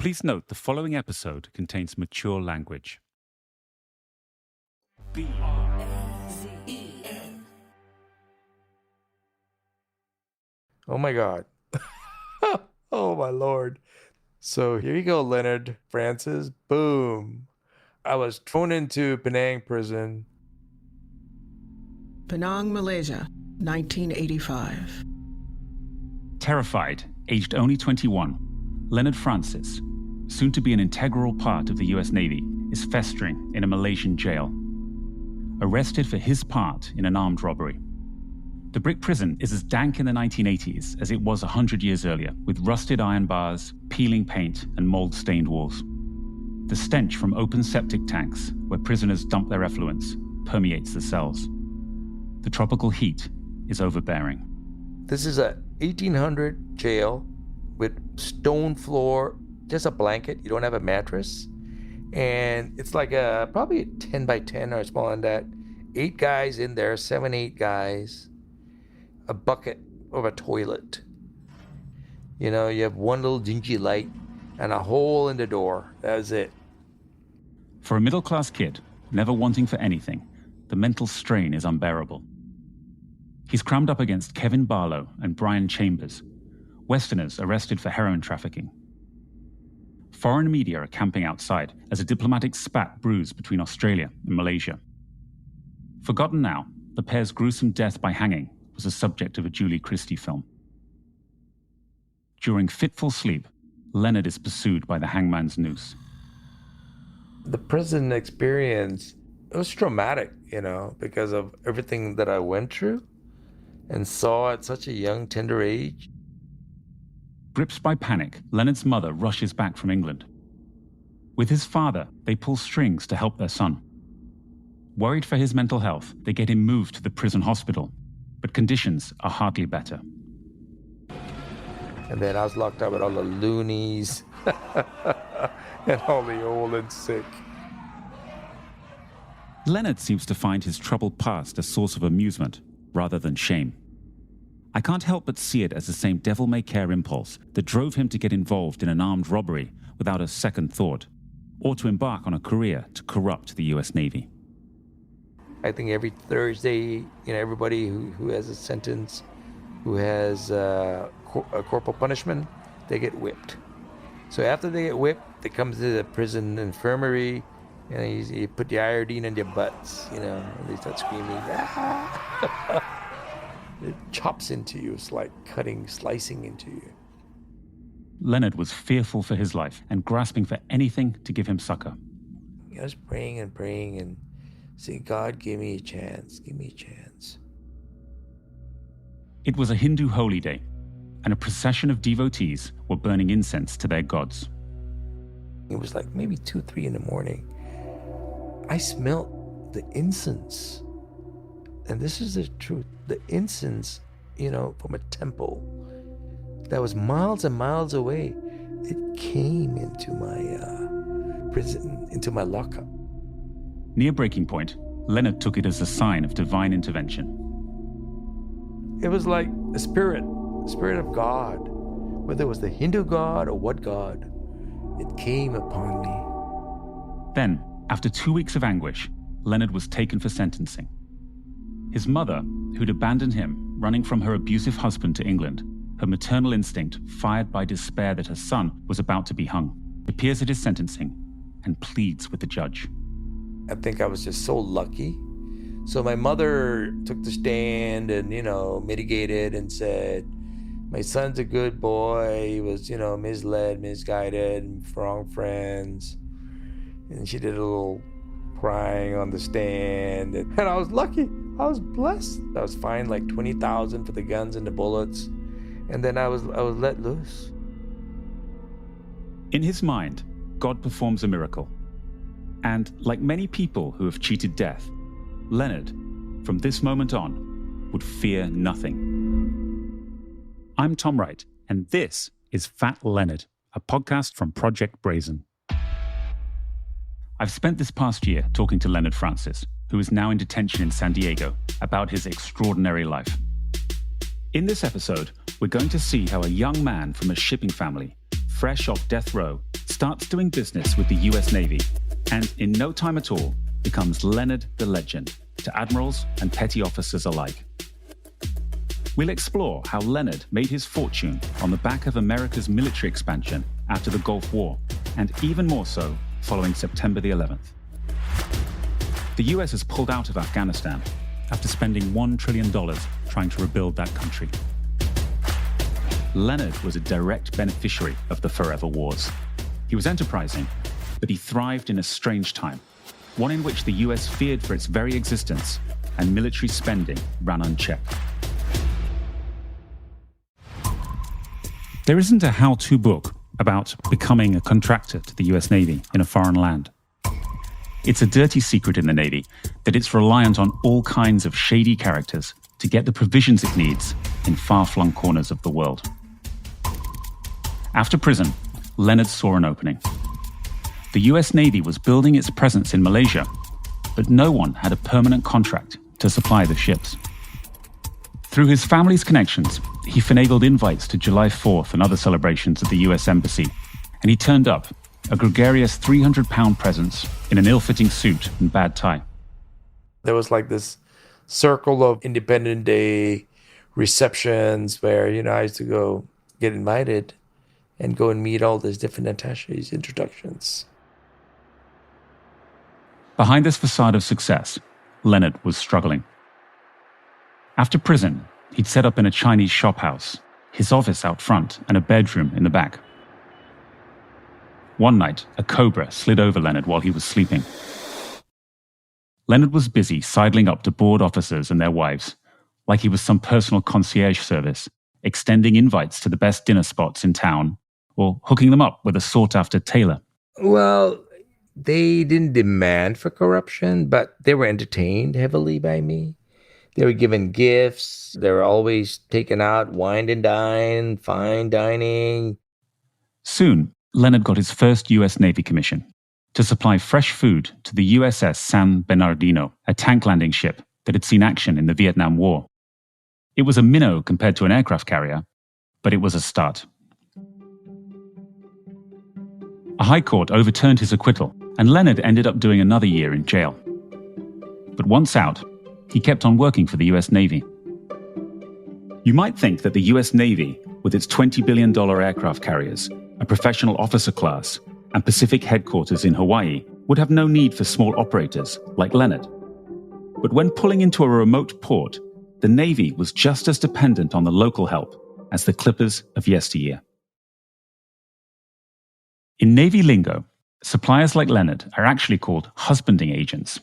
Please note the following episode contains mature language. B-R-A-Z-E-N. Oh my God. Oh my Lord. So here you go, Leonard Francis. Boom. I was thrown into Penang prison. Penang, Malaysia, 1985. Terrified, aged only 21, Leonard Francis, soon to be an integral part of the US Navy, is festering in a Malaysian jail. Arrested for his part in an armed robbery. The brick prison is as dank in the 1980s as it was 100 years earlier, with rusted iron bars, peeling paint, and mold-stained walls. The stench from open septic tanks, where prisoners dump their effluents, permeates the cells. The tropical heat is overbearing. This is a 1800 jail with stone floor, just a blanket. You don't have a mattress. And it's like probably a 10 by 10 or smaller than that. 8 guys in there, 7, 8 guys. A bucket of a toilet. You know, you have one little dingy light and a hole in the door. That was it. For a middle-class kid, never wanting for anything, the mental strain is unbearable. He's crammed up against Kevin Barlow and Brian Chambers, Westerners arrested for heroin trafficking. Foreign media are camping outside as a diplomatic spat brews between Australia and Malaysia. Forgotten now, the pair's gruesome death by hanging was the subject of a Julie Christie film. During fitful sleep, Leonard is pursued by the hangman's noose. The prison experience, it was traumatic, because of everything that I went through and saw at such a young, tender age. Gripped by panic, Leonard's mother rushes back from England. With his father, they pull strings to help their son. Worried for his mental health, they get him moved to the prison hospital, but conditions are hardly better. And then I was locked up with all the loonies and all the old and sick. Leonard seems to find his troubled past a source of amusement rather than shame. I can't help but see it as the same devil-may-care impulse that drove him to get involved in an armed robbery without a second thought, or to embark on a career to corrupt the US Navy. I think every Thursday, everybody who has a sentence, who has a corporal punishment, they get whipped. So after they get whipped, they come to the prison infirmary, and you put the iodine in their butts, and they start screaming. Ah! It chops into you. It's like slicing into you. Leonard was fearful for his life and grasping for anything to give him succor. I was praying and saying, God, give me a chance, give me a chance. It was a Hindu holy day, and a procession of devotees were burning incense to their gods. It was like maybe 2, 3 in the morning. I smelled the incense. And this is the truth. The incense, from a temple that was miles and miles away, it came into my prison, into my lockup. Near breaking point, Leonard took it as a sign of divine intervention. It was like a spirit of God, whether it was the Hindu God or what God, it came upon me. Then, after 2 weeks of anguish, Leonard was taken for sentencing. His mother, who'd abandoned him, running from her abusive husband to England, her maternal instinct fired by despair that her son was about to be hung, appears at his sentencing and pleads with the judge. I think I was just so lucky. So my mother took the stand and, mitigated and said, my son's a good boy. He was, misled, misguided, wrong friends. And she did a little crying on the stand. And I was lucky. I was blessed. I was fined like $20,000 for the guns and the bullets. And then I was let loose. In his mind, God performs a miracle. And like many people who have cheated death, Leonard, from this moment on, would fear nothing. I'm Tom Wright, and this is Fat Leonard, a podcast from Project Brazen. I've spent this past year talking to Leonard Francis, who is now in detention in San Diego, about his extraordinary life. In this episode, we're going to see how a young man from a shipping family, fresh off death row, starts doing business with the US Navy, and in no time at all, becomes Leonard the Legend to admirals and petty officers alike. We'll explore how Leonard made his fortune on the back of America's military expansion after the Gulf War, and even more so following September the 11th. The US has pulled out of Afghanistan after spending $1 trillion trying to rebuild that country. Leonard was a direct beneficiary of the forever wars. He was enterprising, but he thrived in a strange time, one in which the US feared for its very existence and military spending ran unchecked. There isn't a how-to book about becoming a contractor to the US Navy in a foreign land. It's a dirty secret in the Navy that it's reliant on all kinds of shady characters to get the provisions it needs in far-flung corners of the world. After prison, Leonard saw an opening. The US Navy was building its presence in Malaysia, but no one had a permanent contract to supply the ships. Through his family's connections, he finagled invites to July 4th and other celebrations at the US Embassy, and he turned up, a gregarious 300-pound presence in an ill-fitting suit and bad tie. There was like this circle of Independence Day receptions where, I used to go get invited and go and meet all these different attaches, introductions. Behind this facade of success, Leonard was struggling. After prison, he'd set up in a Chinese shophouse, his office out front and a bedroom in the back. One night, a cobra slid over Leonard while he was sleeping. Leonard was busy sidling up to board officers and their wives, like he was some personal concierge service, extending invites to the best dinner spots in town, or hooking them up with a sought-after tailor. Well, they didn't demand for corruption, but they were entertained heavily by me. They were given gifts. They were always taken out, wine and dine, fine dining. Soon, Leonard got his first US Navy commission to supply fresh food to the USS San Bernardino, a tank landing ship that had seen action in the Vietnam War. It was a minnow compared to an aircraft carrier, but it was a start. A high court overturned his acquittal, and Leonard ended up doing another year in jail. But once out, he kept on working for the US Navy. You might think that the US Navy, with its $20 billion aircraft carriers, a professional officer class, and Pacific headquarters in Hawaii, would have no need for small operators like Leonard. But when pulling into a remote port, the Navy was just as dependent on the local help as the clippers of yesteryear. In Navy lingo, suppliers like Leonard are actually called husbanding agents.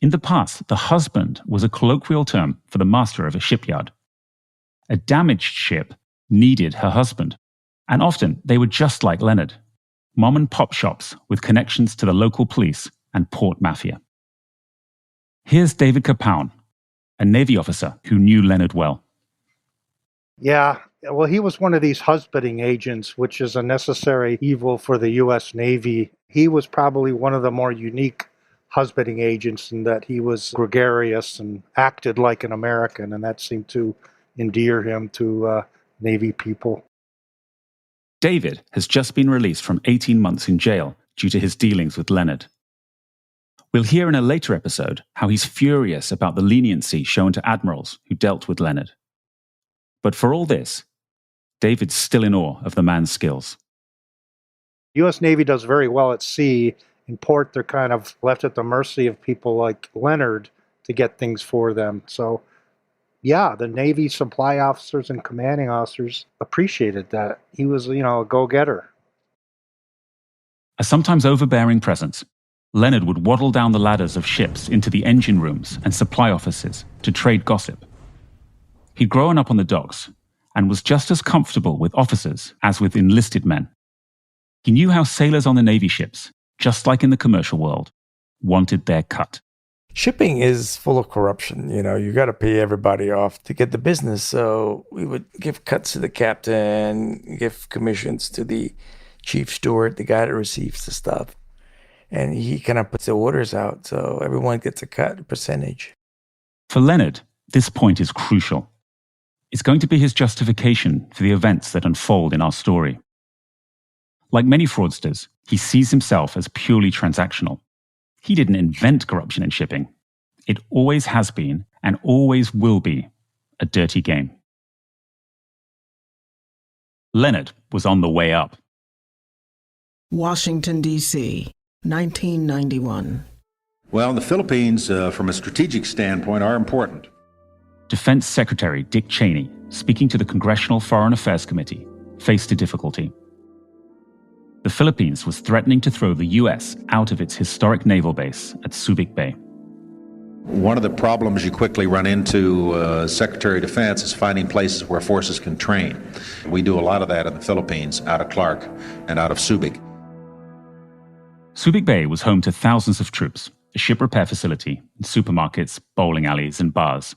In the past, the husband was a colloquial term for the master of a shipyard. A damaged ship needed her husband, and often they were just like Leonard, mom-and-pop shops with connections to the local police and port mafia. Here's David Capone, a Navy officer who knew Leonard well. Yeah, well, he was one of these husbanding agents, which is a necessary evil for the U.S. Navy. He was probably one of the more unique husbanding agents in that he was gregarious and acted like an American, and that seemed to endear him to Navy people. David has just been released from 18 months in jail due to his dealings with Leonard. We'll hear in a later episode how he's furious about the leniency shown to admirals who dealt with Leonard. But for all this, David's still in awe of the man's skills. U.S. Navy does very well at sea. In port, they're kind of left at the mercy of people like Leonard to get things for them. So, yeah, the Navy supply officers and commanding officers appreciated that. He was, a go-getter. A sometimes overbearing presence, Leonard would waddle down the ladders of ships into the engine rooms and supply offices to trade gossip. He'd grown up on the docks and was just as comfortable with officers as with enlisted men. He knew how sailors on the Navy ships, just like in the commercial world, wanted their cut. Shipping is full of corruption. You got to pay everybody off to get the business. So we would give cuts to the captain, give commissions to the chief steward, the guy that receives the stuff. And he kind of puts the orders out. So everyone gets a cut, a percentage. For Leonard, this point is crucial. It's going to be his justification for the events that unfold in our story. Like many fraudsters, he sees himself as purely transactional. He didn't invent corruption in shipping. It always has been and always will be a dirty game. Leonard was on the way up. Washington, D.C., 1991. Well, the Philippines, from a strategic standpoint, are important. Defense Secretary Dick Cheney, speaking to the Congressional Foreign Affairs Committee, faced a difficulty. The Philippines was threatening to throw the U.S. out of its historic naval base at Subic Bay. One of the problems you quickly run into, Secretary of Defense, is finding places where forces can train. We do a lot of that in the Philippines, out of Clark and out of Subic. Subic Bay was home to thousands of troops, a ship repair facility, supermarkets, bowling alleys, and bars.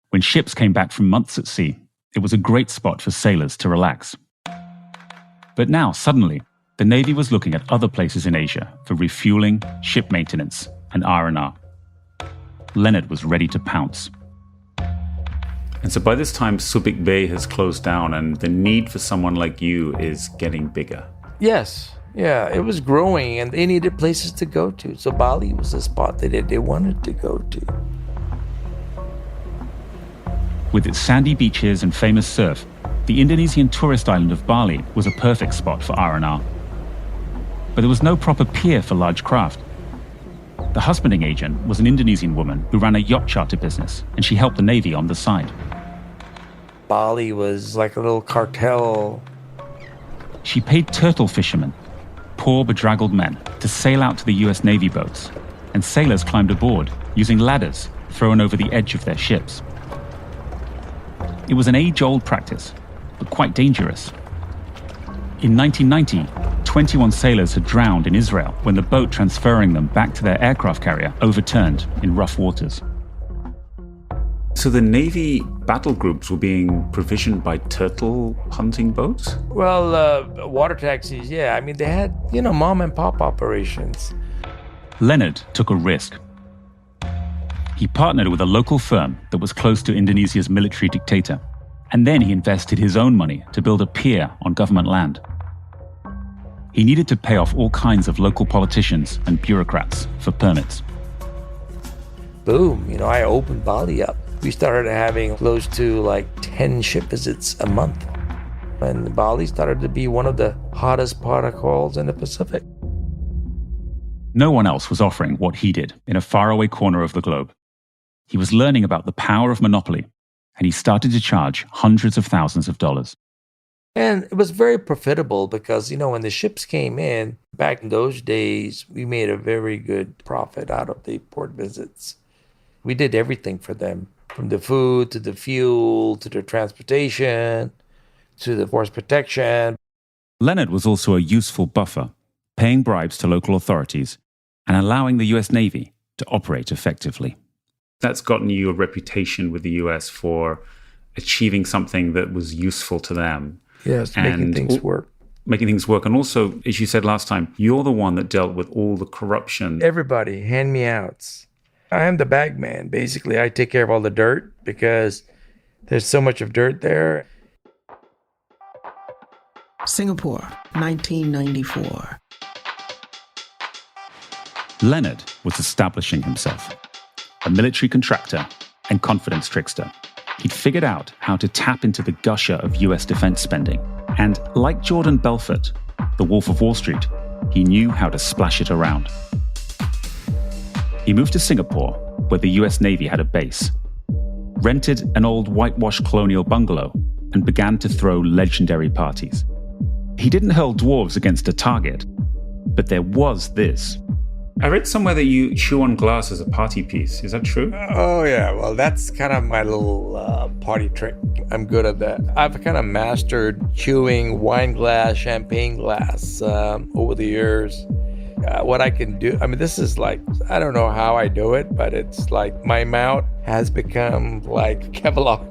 When ships came back from months at sea, it was a great spot for sailors to relax. But now, suddenly, the Navy was looking at other places in Asia for refueling, ship maintenance, and R&R. Leonard was ready to pounce. And so by this time, Subic Bay has closed down and the need for someone like you is getting bigger. Yes. Yeah, it was growing and they needed places to go to. So Bali was a spot that they wanted to go to. With its sandy beaches and famous surf, the Indonesian tourist island of Bali was a perfect spot for R&R. But there was no proper pier for large craft. The husbanding agent was an Indonesian woman who ran a yacht charter business, and she helped the Navy on the side. Bali was like a little cartel. She paid turtle fishermen, poor bedraggled men, to sail out to the US Navy boats, and sailors climbed aboard using ladders thrown over the edge of their ships. It was an age-old practice, but quite dangerous. In 1990, 21 sailors had drowned in Israel when the boat transferring them back to their aircraft carrier overturned in rough waters. So the Navy battle groups were being provisioned by turtle hunting boats? Well, water taxis, yeah. I mean, they had, mom and pop operations. Leonard took a risk. He partnered with a local firm that was close to Indonesia's military dictator, and then he invested his own money to build a pier on government land. He needed to pay off all kinds of local politicians and bureaucrats for permits. Boom, I opened Bali up. We started having close to 10 ship visits a month. And Bali started to be one of the hottest protocols in the Pacific. No one else was offering what he did in a faraway corner of the globe. He was learning about the power of monopoly, and he started to charge hundreds of thousands of dollars. And it was very profitable because, when the ships came in, back in those days, we made a very good profit out of the port visits. We did everything for them, from the food to the fuel to the transportation to the force protection. Leonard was also a useful buffer, paying bribes to local authorities and allowing the US Navy to operate effectively. That's gotten you a reputation with the US for achieving something that was useful to them. Yes, making things work. Making things work. And also, as you said last time, you're the one that dealt with all the corruption. Everybody, hand-me-outs. I am the bag man. Basically, I take care of all the dirt because there's so much of dirt there. Singapore, 1994. Leonard was establishing himself, a military contractor and confidence trickster. He'd figured out how to tap into the gusher of US defense spending. And like Jordan Belfort, the Wolf of Wall Street, he knew how to splash it around. He moved to Singapore, where the US Navy had a base, rented an old whitewashed colonial bungalow, and began to throw legendary parties. He didn't hurl dwarves against a target, but there was this. I read somewhere that you chew on glass as a party piece. Is that true? Oh, yeah. Well, that's kind of my little party trick. I'm good at that. I've kind of mastered chewing wine glass, champagne glass over the years. What I can do, this is I don't know how I do it, but it's like my mouth has become like Kevlar.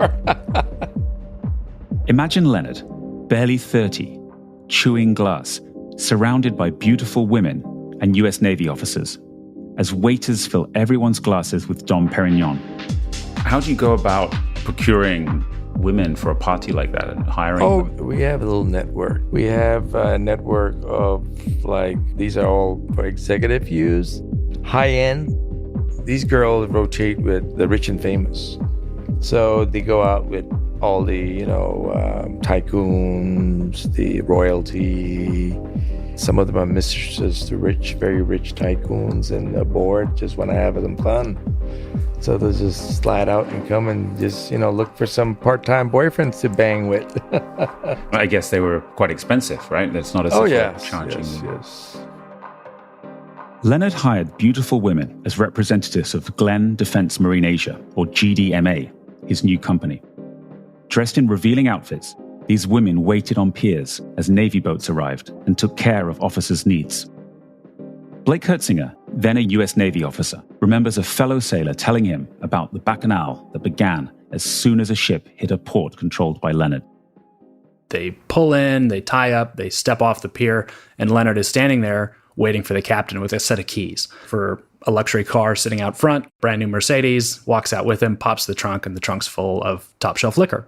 Imagine Leonard, barely 30, chewing glass, surrounded by beautiful women and US Navy officers, as waiters fill everyone's glasses with Dom Perignon. How do you go about procuring women for a party like that and hiring Oh, them? we have a little network. We have a network of these are all for executive use, high end. These girls rotate with the rich and famous. So they go out with all the, tycoons, the royalty. Some of them are mistresses to very rich tycoons and the board just want to have them fun. So they'll just slide out and come and just, look for some part-time boyfriends to bang with. I guess they were quite expensive, right? That's not as if charging. Yes. Leonard hired beautiful women as representatives of Glenn Defense Marine Asia, or GDMA, his new company. Dressed in revealing outfits, these women waited on piers as Navy boats arrived and took care of officers' needs. Blake Hertzinger, then a US Navy officer, remembers a fellow sailor telling him about the bacchanal that began as soon as a ship hit a port controlled by Leonard. They pull in, they tie up, they step off the pier, and Leonard is standing there waiting for the captain with a set of keys for a luxury car sitting out front, brand new Mercedes, walks out with him, pops the trunk, and the trunk's full of top shelf liquor.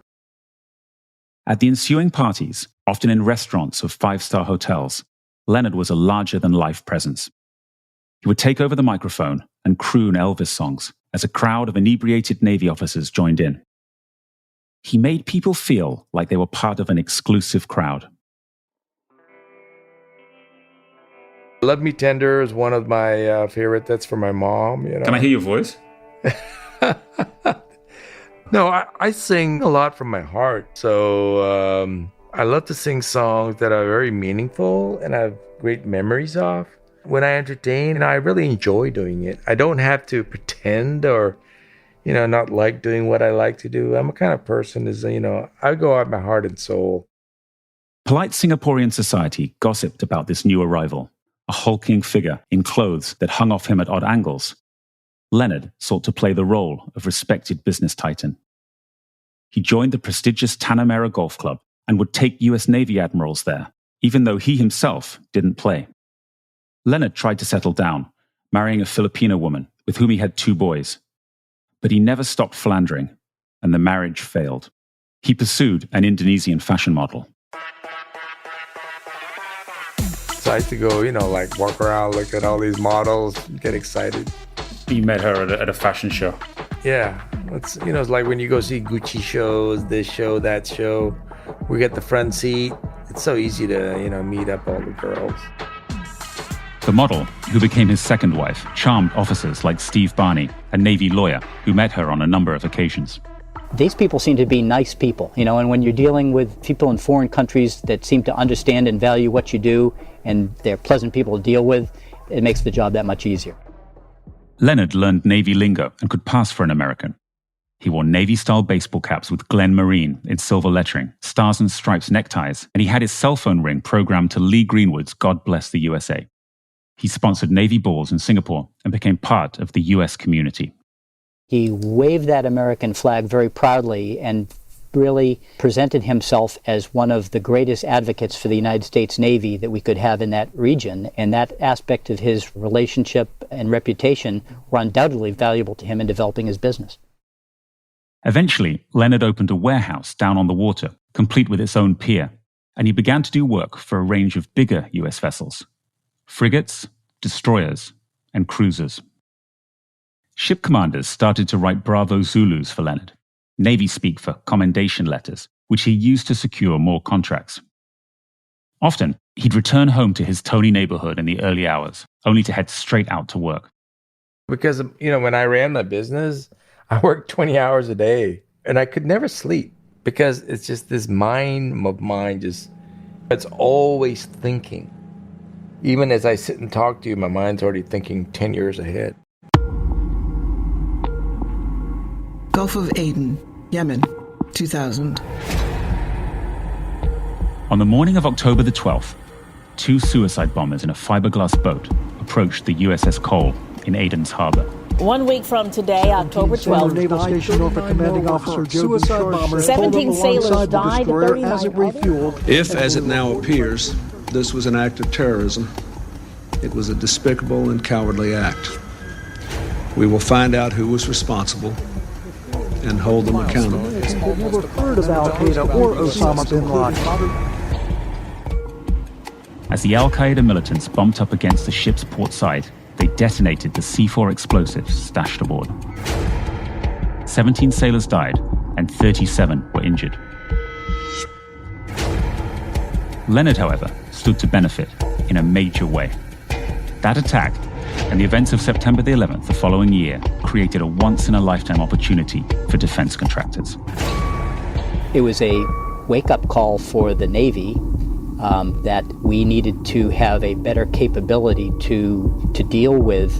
At the ensuing parties, often in restaurants of five-star hotels, Leonard was a larger-than-life presence. He would take over the microphone and croon Elvis songs as a crowd of inebriated Navy officers joined in. He made people feel like they were part of an exclusive crowd. Love Me Tender is one of my favorite. That's for my mom. Can I hear your voice? No, I sing a lot from my heart. So I love to sing songs that are very meaningful and I have great memories of. When I entertain, I really enjoy doing it. I don't have to pretend or, not like doing what I like to do. I'm a kind of person I go out my heart and soul. Polite Singaporean society gossiped about this new arrival, a hulking figure in clothes that hung off him at odd angles. Leonard sought to play the role of respected business titan. He joined the prestigious Tanah Golf Club and would take US Navy admirals there, even though he himself didn't play. Leonard tried to settle down, marrying a Filipino woman with whom he had 2 boys. But he never stopped philandering, and the marriage failed. He pursued an Indonesian fashion model. So I used to go, walk around, look at all these models, get excited. You met her at a fashion show. Yeah, it's like when you go see Gucci shows, this show, that show. We get the front seat. It's so easy to, meet up all the girls. The model, who became his second wife, charmed officers like Steve Barney, a Navy lawyer who met her on a number of occasions. These people seem to be nice people, and when you're dealing with people in foreign countries that seem to understand and value what you do, and they're pleasant people to deal with, it makes the job that much easier. Leonard learned Navy lingo and could pass for an American. He wore Navy-style baseball caps with Glen Marine in silver lettering, stars and stripes neckties, and he had his cell phone ring programmed to Lee Greenwood's God Bless the USA. He sponsored Navy balls in Singapore and became part of the US community. He waved that American flag very proudly and really presented himself as one of the greatest advocates for the United States Navy that we could have in that region. And that aspect of his relationship and reputation were undoubtedly valuable to him in developing his business. Eventually, Leonard opened a warehouse down on the water, complete with its own pier, and he began to do work for a range of bigger US vessels: frigates, destroyers, and cruisers. Ship commanders started to write Bravo Zulus for Leonard, Navy speak for commendation letters, which he used to secure more contracts. Often, he'd return home to his Tony neighborhood in the early hours, only to head straight out to work. Because, when I ran my business, I worked 20 hours a day, and I could never sleep because it's just this mind of mine it's always thinking. Even as I sit and talk to you, my mind's already thinking 10 years ahead. Gulf of Aden, Yemen, 2000. On the morning of October the 12th, 2 suicide bombers in a fiberglass boat approached the USS Cole in Aden's harbor. 1 week from today, October 12th, Naval Station Norfolk Commanding Officer suicide bomber 17 sailors died, 39 as it refueled. If, as it now appears, this was an act of terrorism, it was a despicable and cowardly act. We will find out who was responsible, and hold them accountable. They've never heard of Al-Qaeda or Osama bin Laden. As the Al-Qaeda militants bumped up against the ship's port side, they detonated the C4 explosives stashed aboard. 17 sailors died and 37 were injured. Leonard, however, stood to benefit in a major way. That attack and the events of September the 11th the following year created a once-in-a-lifetime opportunity for defense contractors. It was a wake-up call for the Navy that we needed to have a better capability to deal with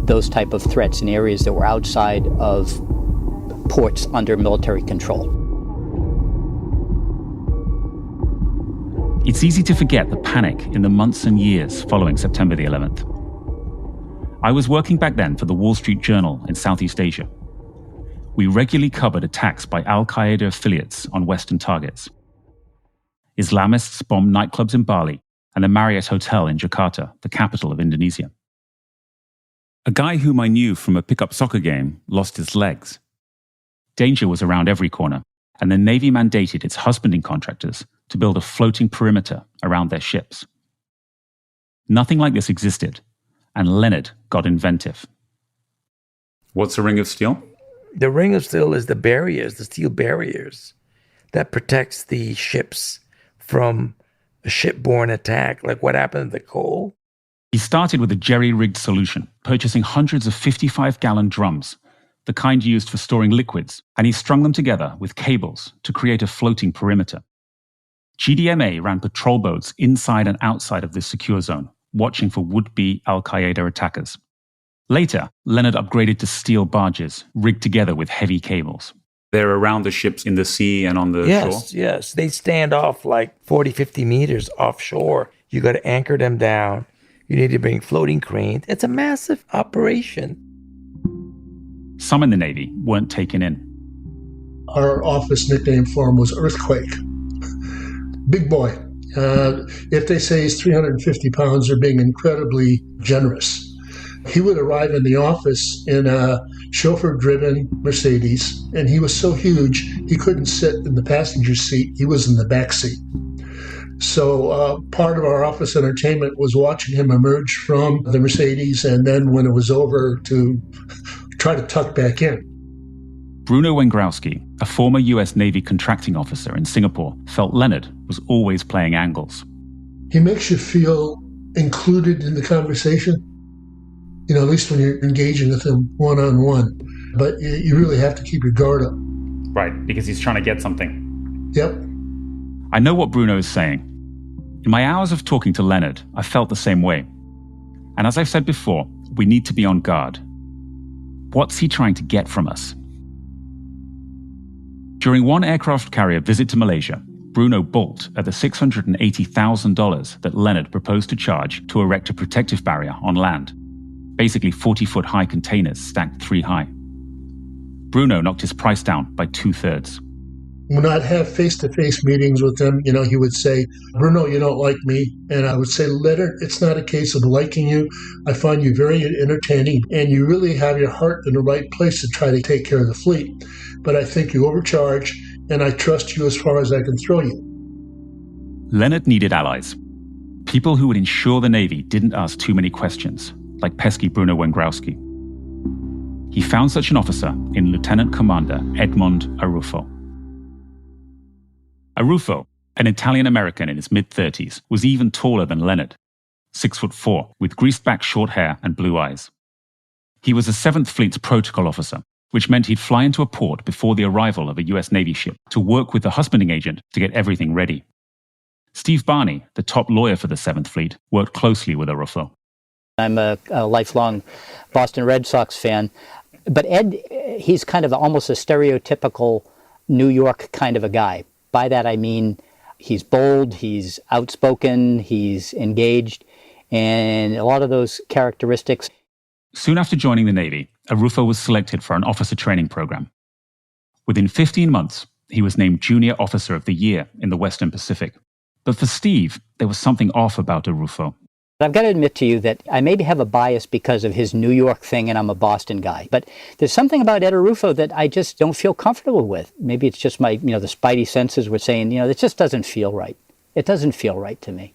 those type of threats in areas that were outside of ports under military control. It's easy to forget the panic in the months and years following September the 11th. I was working back then for the Wall Street Journal in Southeast Asia. We regularly covered attacks by Al-Qaeda affiliates on Western targets. Islamists bombed nightclubs in Bali and the Marriott Hotel in Jakarta, the capital of Indonesia. A guy whom I knew from a pickup soccer game lost his legs. Danger was around every corner, and the Navy mandated its husbanding contractors to build a floating perimeter around their ships. Nothing like this existed, and Leonard got inventive. What's a ring of steel? The ring of steel is the barriers, the steel barriers that protects the ships from a shipborne attack, like what happened to the coal. He started with a jerry-rigged solution, purchasing hundreds of 55-gallon drums, the kind used for storing liquids, and he strung them together with cables to create a floating perimeter. GDMA ran patrol boats inside and outside of this secure zone, watching for would-be Al-Qaeda attackers. Later, Leonard upgraded to steel barges, rigged together with heavy cables. They're around the ships in the sea and on the shore? Yes. They stand off like 40, 50 meters offshore. You got to anchor them down. You need to bring floating cranes. It's a massive operation. Some in the Navy weren't taken in. Our office nickname for him was Earthquake. Big boy. If they say he's 350 pounds, they're being incredibly generous. He would arrive in the office in a chauffeur-driven Mercedes, and he was so huge he couldn't sit in the passenger seat. He was in the back seat. So part of our office entertainment was watching him emerge from the Mercedes, and then when it was over, to try to tuck back in. Bruno Wengrowski, a former US Navy contracting officer in Singapore, felt Leonard was always playing angles. He makes you feel included in the conversation, at least when you're engaging with him one-on-one. But you really have to keep your guard up. Right, because he's trying to get something. Yep. I know what Bruno is saying. In my hours of talking to Leonard, I felt the same way. And as I've said before, we need to be on guard. What's he trying to get from us? During one aircraft carrier visit to Malaysia, Bruno balked at the $680,000 that Leonard proposed to charge to erect a protective barrier on land. Basically 40-foot high containers stacked 3 high. Bruno knocked his price down by 2/3. When I'd have face-to-face meetings with him, he would say, "Bruno, you don't like me." And I would say, "Leonard, it's not a case of liking you. I find you very entertaining, and you really have your heart in the right place to try to take care of the fleet. But I think you overcharge, and I trust you as far as I can throw you." Leonard needed allies. People who would ensure the Navy didn't ask too many questions, like pesky Bruno Wengrowski. He found such an officer in Lieutenant Commander Edmond Arufo. Arufo, an Italian-American in his mid-30s, was even taller than Leonard, 6'4", with greased-back short hair and blue eyes. He was a 7th Fleet's protocol officer, which meant he'd fly into a port before the arrival of a US Navy ship to work with the husbanding agent to get everything ready. Steve Barney, the top lawyer for the 7th Fleet, worked closely with Arufo. I'm a lifelong Boston Red Sox fan, but Ed, he's kind of almost a stereotypical New York kind of a guy. By that I mean he's bold, he's outspoken, he's engaged, and a lot of those characteristics. Soon after joining the Navy, Arufo was selected for an officer training program. Within 15 months, he was named Junior Officer of the Year in the Western Pacific. But for Steve, there was something off about Arufo. I've got to admit to you that I maybe have a bias because of his New York thing and I'm a Boston guy. But there's something about Ed Arufo that I just don't feel comfortable with. Maybe it's just my, the spidey senses were saying, it just doesn't feel right. It doesn't feel right to me.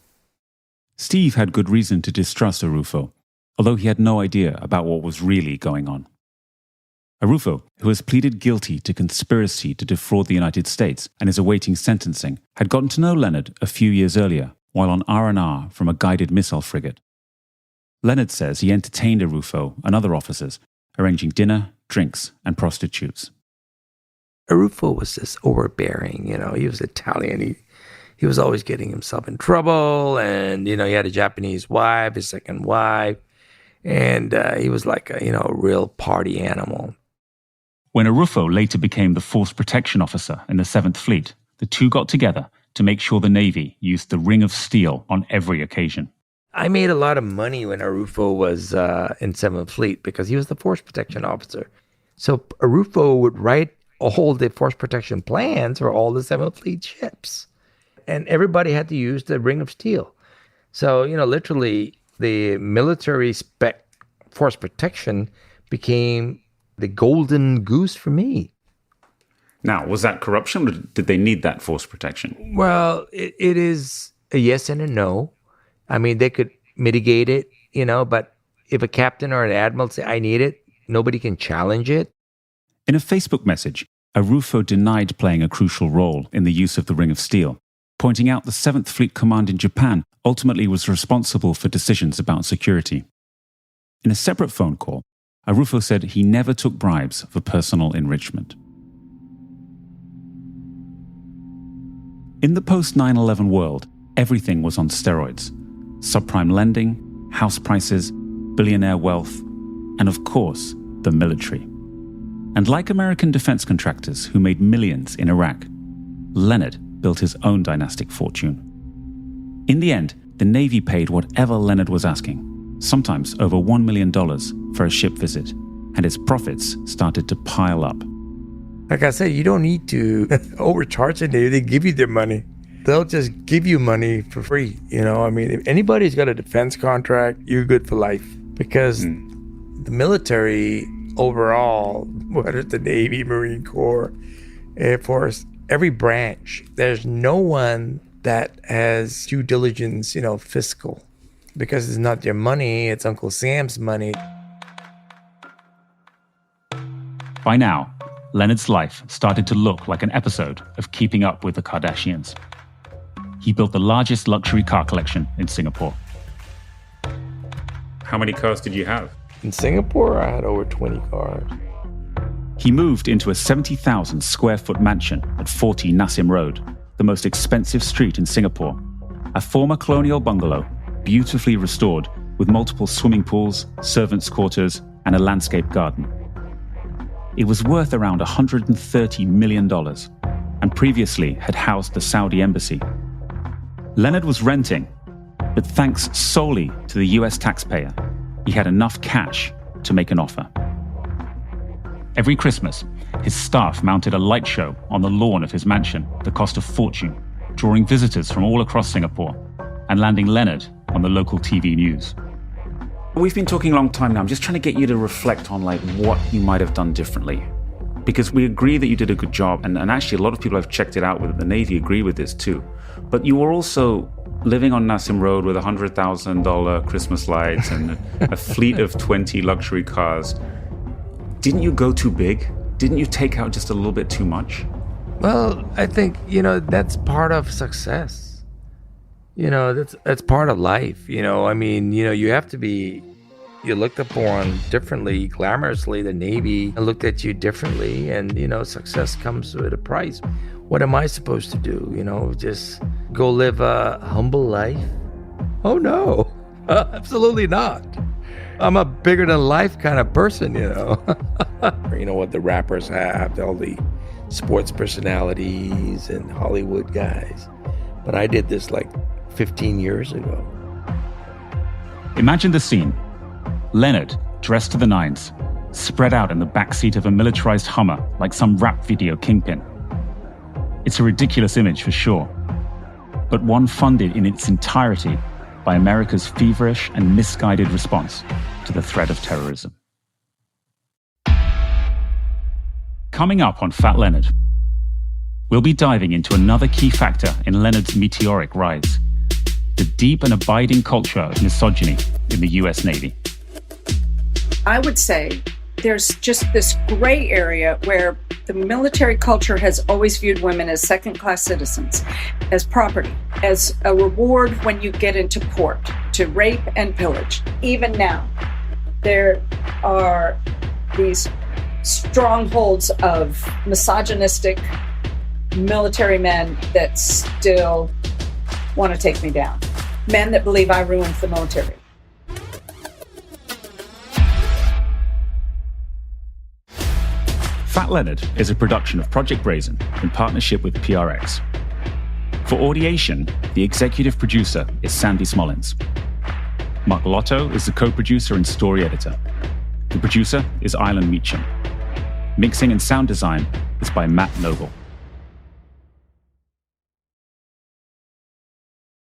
Steve had good reason to distrust Arufo, although he had no idea about what was really going on. Arufo, who has pleaded guilty to conspiracy to defraud the United States and is awaiting sentencing, had gotten to know Leonard a few years earlier while on R&R from a guided missile frigate. Leonard says he entertained Arufo and other officers, arranging dinner, drinks, and prostitutes. Arufo was just overbearing, he was Italian. He was always getting himself in trouble, and, he had a Japanese wife, his second wife, and he was like a real party animal. When Arufo later became the Force Protection Officer in the 7th Fleet, the two got together to make sure the Navy used the Ring of Steel on every occasion. I made a lot of money when Arufo was in 7th Fleet because he was the Force Protection Officer. So Arufo would write all the Force Protection plans for all the 7th Fleet ships. And everybody had to use the Ring of Steel. So, literally the military spec Force Protection became the golden goose for me. Now, was that corruption, or did they need that force protection? Well, it is a yes and a no. I mean, they could mitigate it, but if a captain or an admiral say, I need it, nobody can challenge it. In a Facebook message, Arufo denied playing a crucial role in the use of the Ring of Steel, pointing out the 7th Fleet Command in Japan ultimately was responsible for decisions about security. In a separate phone call, Arufo said he never took bribes for personal enrichment. In the post-9/11 world, everything was on steroids. Subprime lending, house prices, billionaire wealth, and of course, the military. And like American defense contractors who made millions in Iraq, Leonard built his own dynastic fortune. In the end, the Navy paid whatever Leonard was asking, sometimes over $1 million for a ship visit, and its profits started to pile up. Like I said, you don't need to overcharge the Navy. They give you their money. They'll just give you money for free. If anybody's got a defense contract, you're good for life. Because the military overall, whether it's the Navy, Marine Corps, Air Force, every branch, there's no one that has due diligence, fiscal. Because it's not your money, it's Uncle Sam's money. By now, Leonard's life started to look like an episode of Keeping Up with the Kardashians. He built the largest luxury car collection in Singapore. How many cars did you have? In Singapore, I had over 20 cars. He moved into a 70,000 square foot mansion at 40 Nassim Road, the most expensive street in Singapore, a former colonial bungalow, beautifully restored with multiple swimming pools, servants' quarters, and a landscape garden. It was worth around $130 million and previously had housed the Saudi embassy. Leonard was renting, but thanks solely to the US taxpayer, he had enough cash to make an offer. Every Christmas, his staff mounted a light show on the lawn of his mansion that cost a fortune, drawing visitors from all across Singapore and landing Leonard on the local TV news. We've been talking a long time now. I'm just trying to get you to reflect on what you might have done differently. Because we agree that you did a good job, and actually a lot of people I've checked it out with, the Navy agree with this too. But you were also living on Nassim Road with $100,000 Christmas lights and a fleet of 20 luxury cars. Didn't you go too big? Didn't you take out just a little bit too much? Well, I think, that's part of success. That's part of life. You have to be, you're looked upon differently, glamorously. The Navy looked at you differently, and, success comes with a price. What am I supposed to do? Just go live a humble life? Oh, no, absolutely not. I'm a bigger than life kind of person, what the rappers have, all the sports personalities and Hollywood guys. But I did this 15 years ago. Imagine the scene. Leonard, dressed to the nines, spread out in the backseat of a militarized Hummer like some rap video kingpin. It's a ridiculous image for sure, but one funded in its entirety by America's feverish and misguided response to the threat of terrorism. Coming up on Fat Leonard, we'll be diving into another key factor in Leonard's meteoric rise: the deep and abiding culture of misogyny in the US Navy. I would say there's just this gray area where the military culture has always viewed women as second-class citizens, as property, as a reward when you get into port, to rape and pillage. Even now, there are these strongholds of misogynistic military men that still want to take me down. Men that believe I ruined the military. Fat Leonard is a production of Project Brazen in partnership with PRX. For Audiation, the executive producer is Sandy Smollins. Mark Lotto is the co-producer and story editor. The producer is Island Meacham. Mixing and sound design is by Matt Noble.